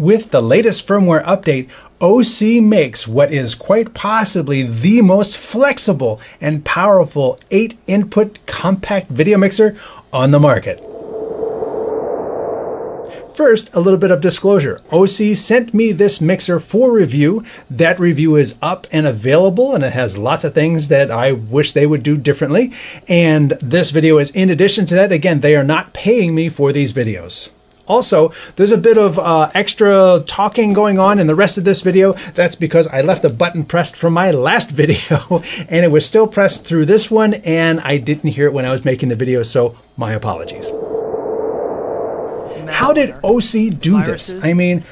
With the latest firmware update, OSEE makes what is quite possibly the most flexible and powerful 8-input compact video mixer on the market. First, a little bit of disclosure. OSEE sent me this mixer for review. That review is up and available, and it has lots of things that I wish they would do differently. And this video is in addition to that. Again, they are not paying me for these videos. Also, there's a bit of extra talking going on in the rest of this video. That's because I left the button pressed from my last video and it was still pressed through this one and I didn't hear it when I was making the video, so my apologies. How did OSEE do this? I mean,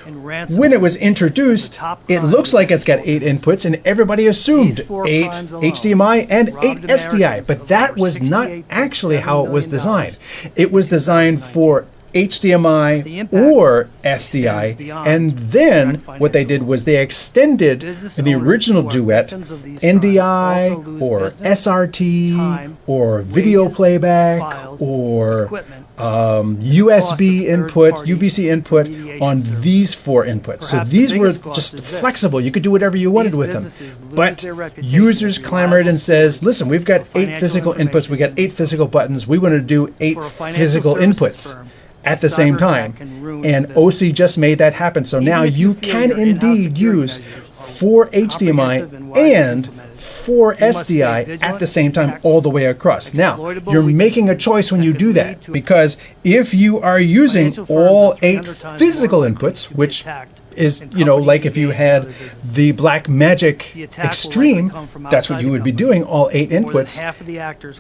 when it was introduced, it looks like it's got 8 inputs and everybody assumed 8 HDMI and 8 SDI, but that was not actually how it was designed. It was designed for HDMI or SDI, and then what they did was they extended the original Duet NDI or SRT or video playback or USB input, UVC input on these 4 inputs. So these were just flexible. You could do whatever you wanted with them. But users clamored and says, listen, we've got 8 physical inputs, we got 8 physical buttons, we want to do 8 physical inputs at the same time, and OSEE just made that happen. So now you can indeed use 4 HDMI and 4 SDI at the same time all the way across. Now, you're making a choice when you do that, because if you are using all 8 physical inputs, which is, you know, like if you had the Blackmagic Extreme, that's what you would be doing, all 8 inputs.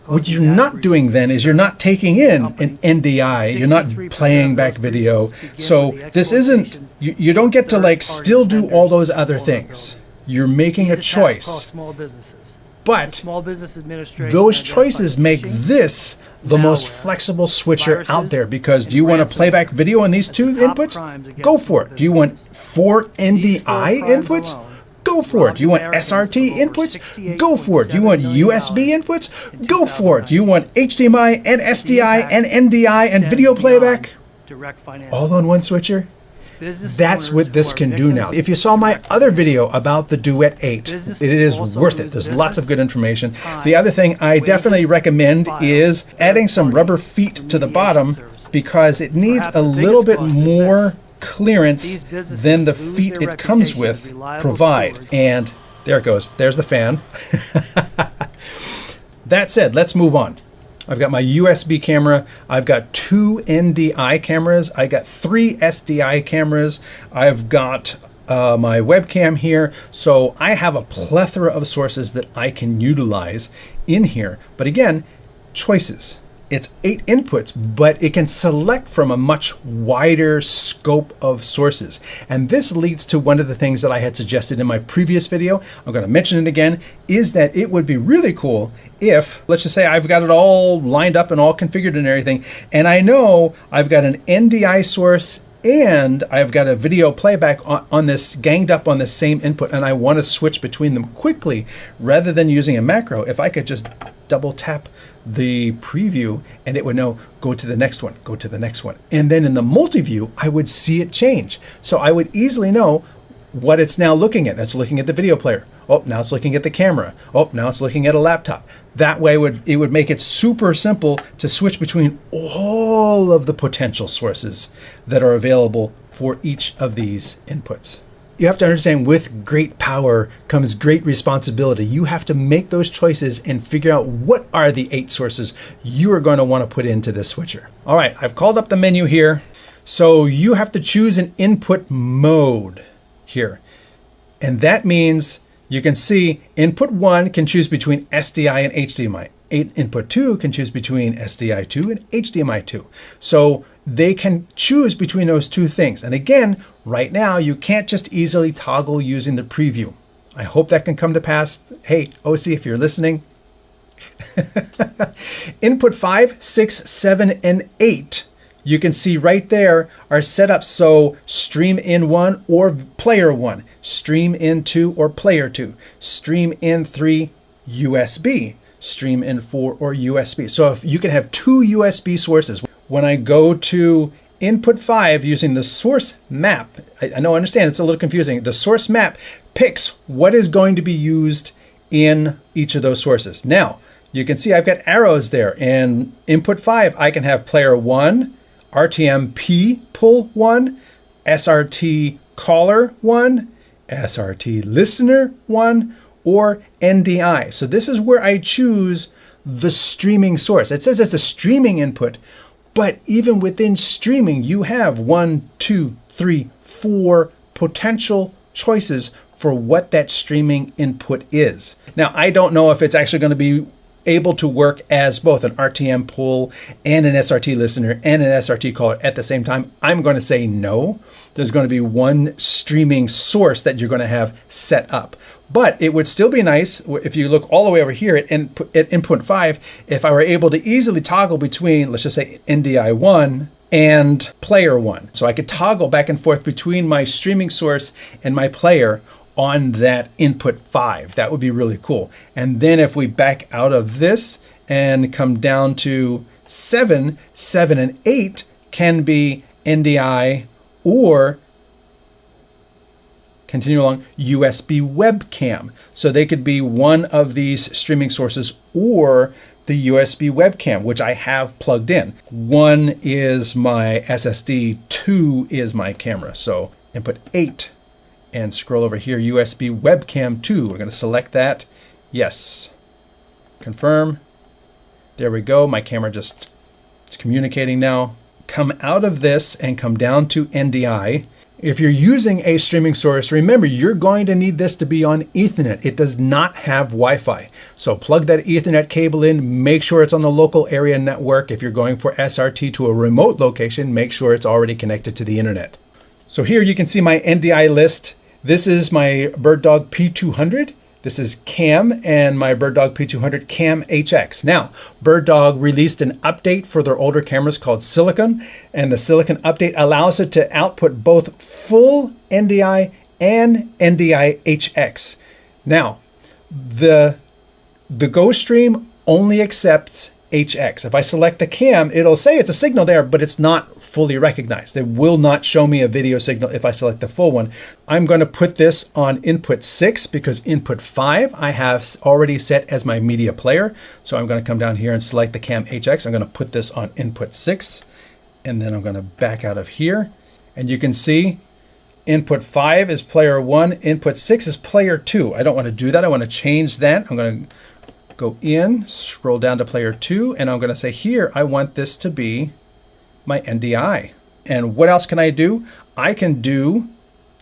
What you're not doing then is you're not taking in an NDI, you're not playing back video. So this isn't, you don't get to like still do all those other things. You're making a choice. But those choices make this the most flexible switcher out there, because do you want to play back video on these 2 inputs? Go for it. Do you want 4 NDI inputs? Go for it. Do you want SRT inputs? Go for it. Do you want USB inputs? Go for it. Do you want HDMI and SDI and NDI and video playback all on one switcher? That's what this can do now. If you saw my other video about the Duet 8, it is worth it. There's lots of good information. The other thing I definitely recommend is adding some rubber feet to the bottom, because it needs a little bit more clearance than the feet it comes with provide. And there it goes. There's the fan. That said, let's move on. I've got my USB camera, I've got 2 NDI cameras, I got 3 SDI cameras, I've got my webcam here, so I have a plethora of sources that I can utilize in here. But again, choices. It's 8 inputs, but it can select from a much wider scope of sources. And this leads to one of the things that I had suggested in my previous video. I'm going to mention it again, is that it would be really cool if, let's just say I've got it all lined up and all configured and everything, and I know I've got an NDI source and I've got a video playback on this, ganged up on the same input, and I want to switch between them quickly rather than using a macro. If I could just double tap the preview and it would know, go to the next one, go to the next one. And then in the multi-view, I would see it change. So I would easily know what it's now looking at. It's looking at the video player. Oh, now it's looking at the camera. Oh, now it's looking at a laptop. That way it would make it super simple to switch between all of the potential sources that are available for each of these inputs. You have to understand, with great power comes great responsibility. You have to make those choices and figure out what are the 8 sources you are going to want to put into this switcher. All right, I've called up the menu here. So you have to choose an input mode here. And that means you can see input 1 can choose between SDI and HDMI. Input 2 can choose between SDI 2 and HDMI 2. So they can choose between those 2 things. And again, right now, you can't just easily toggle using the preview. I hope that can come to pass. Hey, OSEE, if you're listening. Input 5, 6, 7, and 8, you can see right there are set up so stream in 1 or player 1, stream in 2 or player 2, stream in 3, USB, stream in 4 or USB. So if you can have 2 USB sources. When I go to input 5 using the source map. I know, I understand it's a little confusing. The source map picks what is going to be used in each of those sources. Now, you can see I've got arrows there. In input 5, I can have player 1, RTMP pull 1, SRT Caller 1, SRT Listener 1, or NDI. So this is where I choose the streaming source. It says it's a streaming input, but even within streaming, you have 1, 2, 3, 4 potential choices for what that streaming input is. Now, I don't know if it's actually going to be able to work as both an RTM pull and an SRT listener and an SRT caller at the same time. I'm going to say no. There's going to be one streaming source that you're going to have set up. But it would still be nice if you look all the way over here at input 5, if I were able to easily toggle between, let's just say NDI 1 and player 1. So I could toggle back and forth between my streaming source and my player on that input 5. That would be really cool. And then if we back out of this and come down to 7, 7 and 8 can be NDI or continue along USB webcam. So they could be one of these streaming sources or the USB webcam, which I have plugged in. 1 is my SSD, 2 is my camera. So input 8 and scroll over here, USB webcam 2. We're going to select that. Yes. Confirm. There we go. My camera just is communicating now. Come out of this and come down to NDI. If you're using a streaming source, remember, you're going to need this to be on Ethernet. It does not have Wi-Fi. So plug that Ethernet cable in, make sure it's on the local area network. If you're going for SRT to a remote location, make sure it's already connected to the internet. So here you can see my NDI list. This is my BirdDog P200. This is CAM and my BirdDog P200 CAM HX. Now, BirdDog released an update for their older cameras called Silicon, and the Silicon update allows it to output both full NDI and NDI HX. Now, the GoStream only accepts HX. If I select the cam, it'll say it's a signal there, but it's not fully recognized. It will not show me a video signal if I select the full one. I'm going to put this on input 6 because input 5 I have already set as my media player. So I'm going to come down here and select the cam HX. I'm going to put this on input 6 and then I'm going to back out of here. And you can see input 5 is player 1, input 6 is player 2. I don't want to do that. I want to change that. I'm going to go in, scroll down to player 2, and I'm going to say here, I want this to be my NDI. And what else can I do? I could do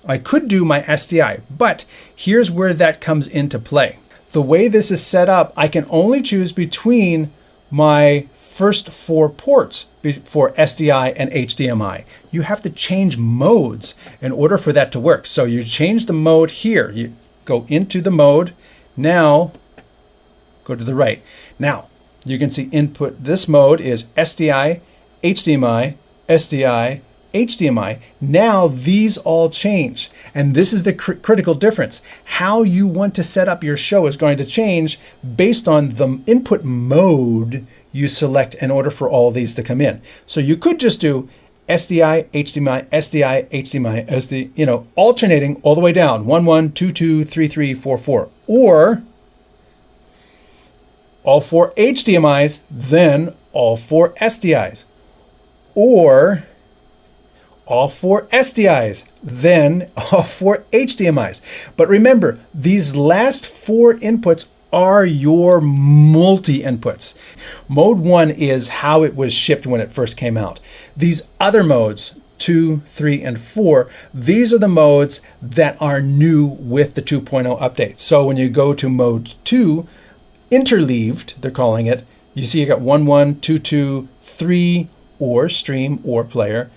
my SDI, but here's where that comes into play. The way this is set up, I can only choose between my first 4 ports for SDI and HDMI. You have to change modes in order for that to work. So you change the mode here. You go into the mode. Now, go to the right. Now, you can see input, this mode is SDI, HDMI, SDI, HDMI. Now these all change. And this is the critical difference. How you want to set up your show is going to change based on the input mode you select in order for all these to come in. So you could just do SDI, HDMI, SDI, HDMI, SD, alternating all the way down. 1, 1, 2, 2, 3, 3, 4, 4. Or all 4 HDMIs, then all 4 SDIs. Or all 4 SDIs, then all 4 HDMIs. But remember, these last 4 inputs are your multi-inputs. Mode 1 is how it was shipped when it first came out. These other modes, 2, 3, and 4, these are the modes that are new with the 2.0 update. So when you go to mode 2, interleaved, they're calling it, you see you got 1, 1, 2, 2, 3, or stream or player,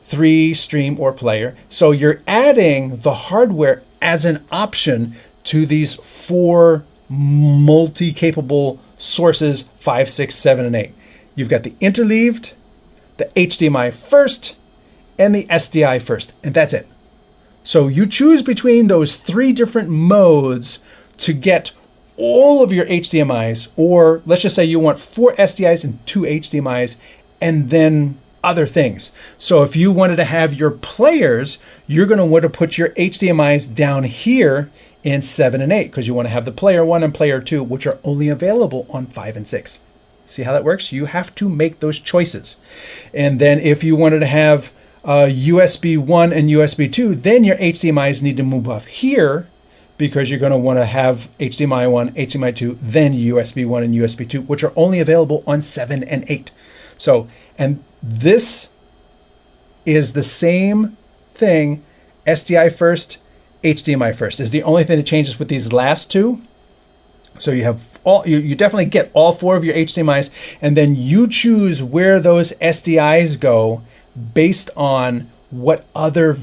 3 stream or player. So you're adding the hardware as an option to these 4 multi-capable sources, 5, 6, 7, and 8. You've got the interleaved, the HDMI first, and the SDI first, and that's it. So you choose between those 3 different modes to get all of your HDMIs, or let's just say you want 4 SDIs and 2 HDMIs, and then other things. So if you wanted to have your players, you're going to want to put your HDMIs down here in 7 and 8 because you want to have the player 1 and player 2, which are only available on 5 and 6. See how that works? You have to make those choices. And then if you wanted to have USB 1 and USB 2, then your HDMIs need to move up here because you're going to want to have HDMI 1, HDMI 2, then USB 1 and USB 2, which are only available on 7 and 8. So, and this is the same thing, SDI first, HDMI first, is the only thing that changes with these last two. So you have all, you definitely get all 4 of your HDMIs, and then you choose where those SDIs go based on what other,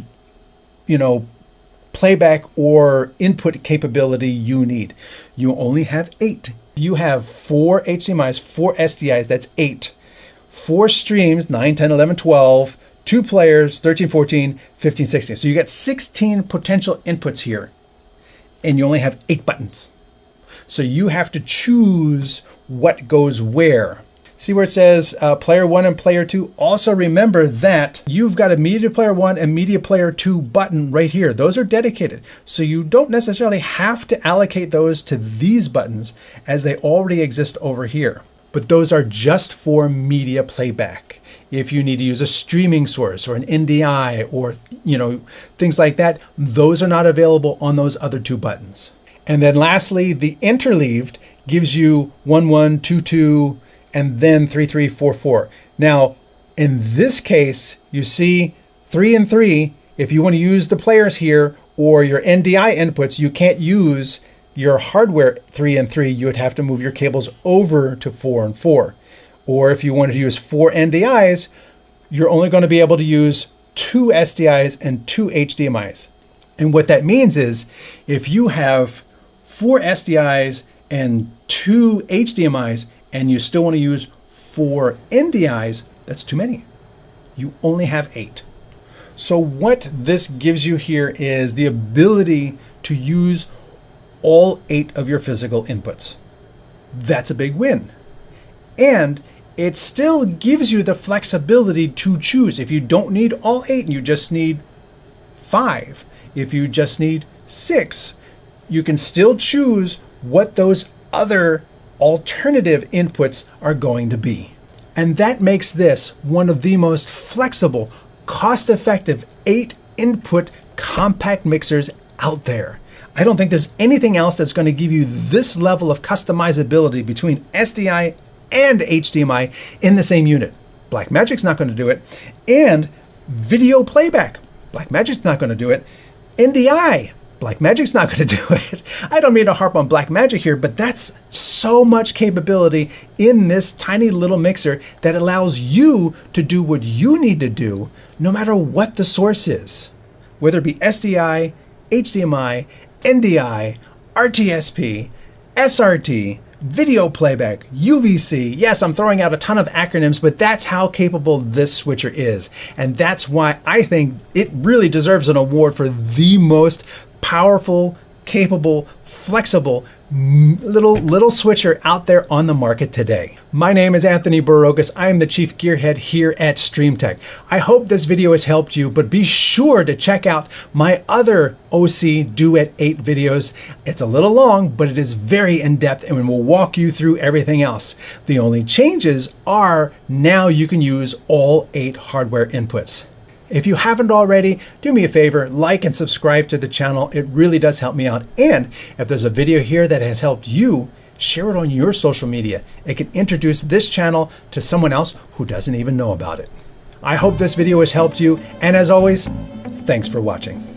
playback or input capability you need. You only have 8. You have 4 HDMIs, 4 SDIs, that's 8. 4 streams, 9, 10, 11, 12, 2 players, 13, 14, 15, 16. So you got 16 potential inputs here, and you only have 8 buttons. So you have to choose what goes where. See where it says player 1 and player 2? Also remember that you've got a media player 1 and media player 2 button right here. Those are dedicated. So you don't necessarily have to allocate those to these buttons as they already exist over here. But those are just for media playback. If you need to use a streaming source or an NDI or things like that, those are not available on those other 2 buttons. And then lastly, the interleaved gives you 1, 1, 2, 2, and then 3, 3, 4, 4. Now, in this case, you see 3 and 3. If you want to use the players here or your NDI inputs, you can't use your hardware 3 and 3. You would have to move your cables over to 4 and 4. Or if you wanted to use 4 NDIs, you're only going to be able to use 2 SDIs and 2 HDMIs. And what that means is if you have 4 SDIs and 2 HDMIs, and you still want to use 4 NDIs, that's too many. You only have 8. So what this gives you here is the ability to use all 8 of your physical inputs. That's a big win. And it still gives you the flexibility to choose. If you don't need all 8 and you just need 5, if you just need 6, you can still choose what those other alternative inputs are going to be. And that makes this one of the most flexible, cost-effective 8-input compact mixers out there. I don't think there's anything else that's going to give you this level of customizability between SDI and HDMI in the same unit. Blackmagic's not going to do it. And video playback, Blackmagic's not going to do it. NDI, Blackmagic's not going to do it. I don't mean to harp on Blackmagic here, but that's so much capability in this tiny little mixer that allows you to do what you need to do no matter what the source is. Whether it be SDI, HDMI, NDI, RTSP, SRT, video playback, UVC. Yes, I'm throwing out a ton of acronyms, but that's how capable this switcher is. And that's why I think it really deserves an award for the most powerful, capable, flexible little switcher out there on the market today. My name is Anthony Barocas. I am the Chief Gearhead here at StreamTech. I hope this video has helped you, but be sure to check out my other OSEE Duet 8 videos. It's a little long, but it is very in-depth and will walk you through everything else. The only changes are now you can use all 8 hardware inputs. If you haven't already, do me a favor, like and subscribe to the channel. It really does help me out. And if there's a video here that has helped you, share it on your social media. It can introduce this channel to someone else who doesn't even know about it. I hope this video has helped you. And as always, thanks for watching.